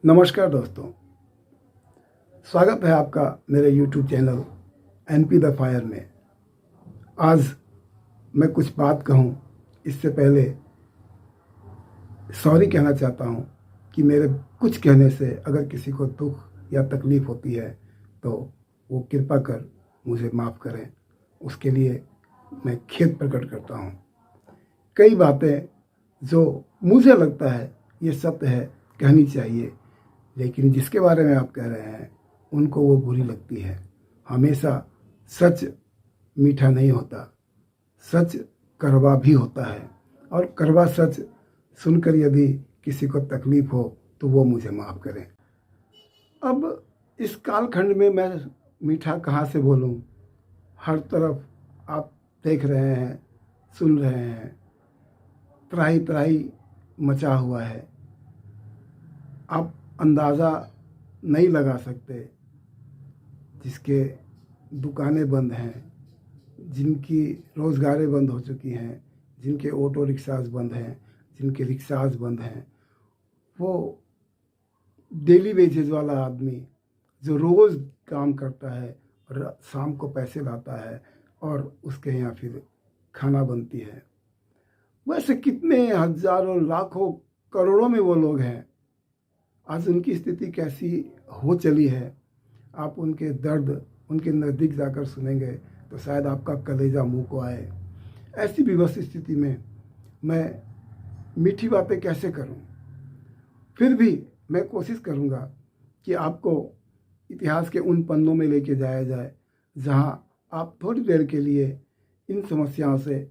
नमस्कार दोस्तों, स्वागत है आपका मेरे YouTube channel NP the fire में। आज मैं कुछ बात कहूँ इससे पहले सॉरी कहना चाहता हूँ कि मेरे कुछ कहने से अगर किसी को दुख या तकलीफ़ होती है तो वो कृपा कर मुझे माफ़ करें। उसके लिए मैं खेद प्रकट करता हूँ। कई बातें जो मुझे लगता है ये सत्य है, कहनी चाहिए, लेकिन जिसके बारे में आप कह रहे हैं उनको वो बुरी लगती है। हमेशा सच मीठा नहीं होता, सच कड़वा भी होता है, और कड़वा सच सुनकर यदि किसी को तकलीफ़ हो तो वो मुझे माफ़ करें। अब इस कालखंड में मैं मीठा कहाँ से बोलूँ? हर तरफ आप देख रहे हैं, सुन रहे हैं, त्राही त्राही मचा हुआ है। आप अंदाज़ा नहीं लगा सकते। जिसके दुकानें बंद हैं, जिनकी रोज़गारें बंद हो चुकी हैं, जिनके ऑटो रिक्शाज बंद हैं, जिनके रिक्शाज बंद हैं, वो डेली वेजेज वाला आदमी जो रोज़ काम करता है और शाम को पैसे लाता है और उसके यहाँ फिर खाना बनती है। वैसे कितने हज़ारों लाखों करोड़ों में वो लोग हैं। आज उनकी स्थिति कैसी हो चली है, आप उनके दर्द उनके नज़दीक जाकर सुनेंगे तो शायद आपका कलेजा मुंह को आए। ऐसी विवश स्थिति में मैं मीठी बातें कैसे करूं? फिर भी मैं कोशिश करूंगा कि आपको इतिहास के उन पन्नों में लेके जाया जाए जहां आप थोड़ी देर के लिए इन समस्याओं से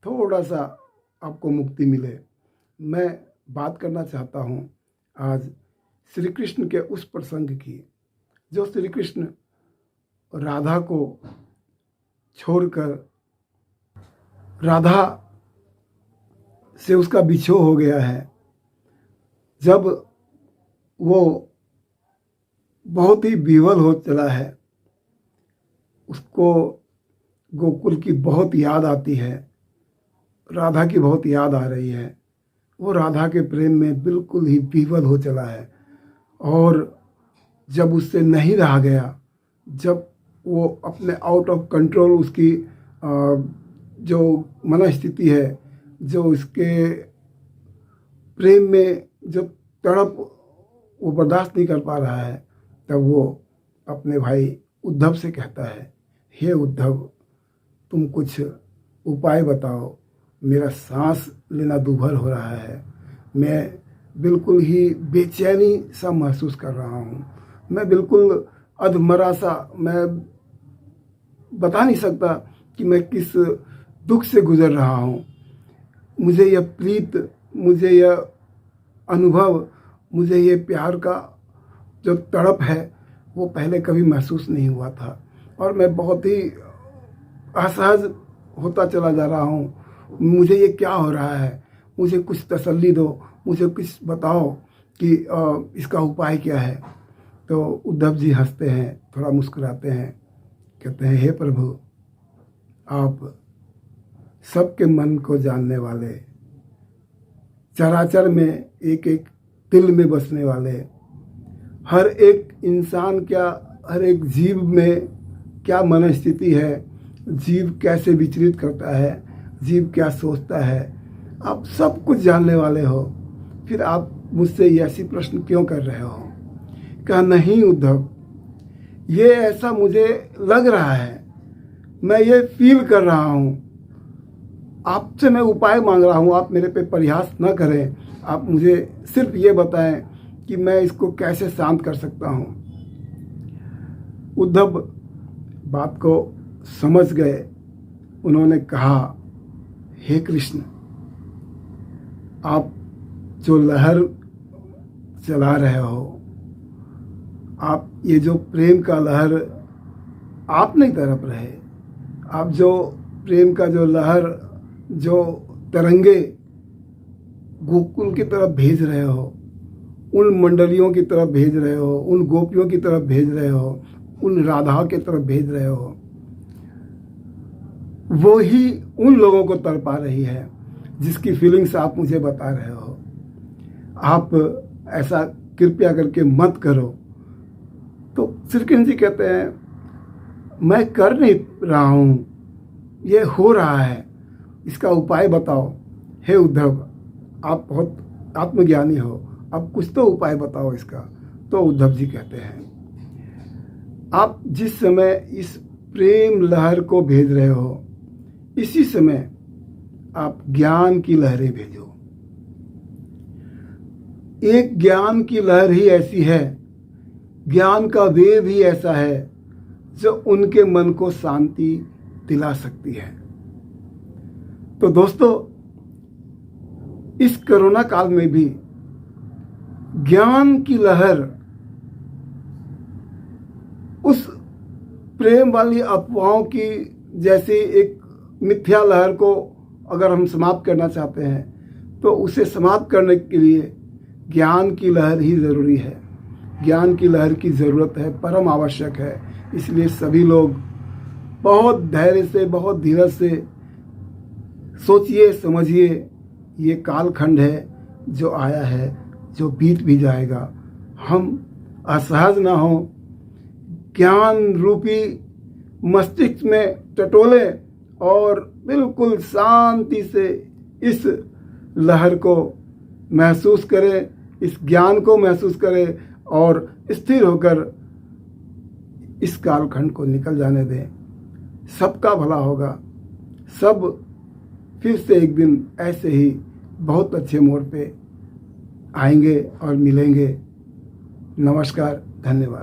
थोड़ा सा आपको मुक्ति मिले। मैं बात करना चाहता हूं आज श्री कृष्ण के उस प्रसंग की जो श्री कृष्ण राधा को छोड़कर, राधा से उसका बिछोह हो गया है। जब वो बहुत ही विवल हो चला है, उसको गोकुल की बहुत याद आती है, राधा की बहुत याद आ रही है। वो राधा के प्रेम में बिल्कुल ही विवल हो चला है, और जब उससे नहीं रहा गया, जब वो अपने आउट ऑफ कंट्रोल उसकी जो मनस्थिति है, जो इसके प्रेम में जो तड़प वो बर्दाश्त नहीं कर पा रहा है, तब वो अपने भाई उद्धव से कहता है, हे उद्धव, तुम कुछ उपाय बताओ, मेरा सांस लेना दूभर हो रहा है, मैं बिल्कुल ही बेचैनी सा महसूस कर रहा हूँ, मैं बिल्कुल अधमरा सा, मैं बता नहीं सकता कि मैं किस दुख से गुजर रहा हूँ। मुझे यह प्रीत, मुझे यह अनुभव, मुझे ये प्यार का जो तड़प है वो पहले कभी महसूस नहीं हुआ था, और मैं बहुत ही असहज होता चला जा रहा हूँ। मुझे ये क्या हो रहा है? मुझे कुछ तसल्ली दो, मुझे कुछ बताओ कि इसका उपाय क्या है। तो उद्धव जी हंसते हैं, थोड़ा मुस्कुराते हैं, कहते हैं, हे प्रभु, आप सबके मन को जानने वाले, चराचर में एक एक तिल में बसने वाले, हर एक इंसान क्या, हर एक जीव में क्या मनस्थिति है, जीव कैसे विचलित करता है, जीव क्या सोचता है, आप सब कुछ जानने वाले हो, फिर आप मुझसे ये ऐसी प्रश्न क्यों कर रहे हो? कहा, नहीं उद्धव, ये ऐसा मुझे लग रहा है, मैं ये फील कर रहा हूँ, आपसे मैं उपाय मांग रहा हूँ, आप मेरे पे प्रयास न करें, आप मुझे सिर्फ ये बताएं कि मैं इसको कैसे शांत कर सकता हूँ। उद्धव बात को समझ गए। उन्होंने कहा, हे कृष्ण, आप जो लहर चला रहे हो, आप ये जो प्रेम का लहर आप नहीं तड़प रहे, आप जो प्रेम का जो लहर, जो तरंगे गोकुल की तरफ भेज रहे हो, उन मंडलियों की तरफ भेज रहे हो, उन गोपियों की तरफ भेज रहे हो, उन राधा की तरफ भेज रहे हो, वो ही उन लोगों को तड़पा रही है जिसकी फीलिंग्स आप मुझे बता रहे हो। आप ऐसा कृपया करके मत करो। तो श्री कृष्ण जी कहते हैं, मैं कर नहीं रहा हूँ, ये हो रहा है, इसका उपाय बताओ। हे उद्धव, आप बहुत आत्मज्ञानी हो, अब कुछ तो उपाय बताओ इसका। तो उद्धव जी कहते हैं, आप जिस समय इस प्रेम लहर को भेज रहे हो, इसी समय आप ज्ञान की लहरें भेजो। एक ज्ञान की लहर ही ऐसी है, ज्ञान का वेव ही ऐसा है जो उनके मन को शांति दिला सकती है। तो दोस्तों, इस कोरोना काल में भी ज्ञान की लहर उस प्रेम वाली अफवाहों की जैसी एक मिथ्या लहर को अगर हम समाप्त करना चाहते हैं तो उसे समाप्त करने के लिए ज्ञान की लहर ही ज़रूरी है। ज्ञान की लहर की ज़रूरत है, परम आवश्यक है। इसलिए सभी लोग बहुत धैर्य से, बहुत धीरज से सोचिए, समझिए। ये कालखंड है जो आया है, जो बीत भी जाएगा। हम असहज ना हो, ज्ञान रूपी मस्तिष्क में टटोले और बिल्कुल शांति से इस लहर को महसूस करें, इस ज्ञान को महसूस करें और स्थिर होकर इस कालखंड को निकल जाने दें। सबका भला होगा। सब फिर से एक दिन ऐसे ही बहुत अच्छे मोड़ पे आएंगे और मिलेंगे। नमस्कार, धन्यवाद।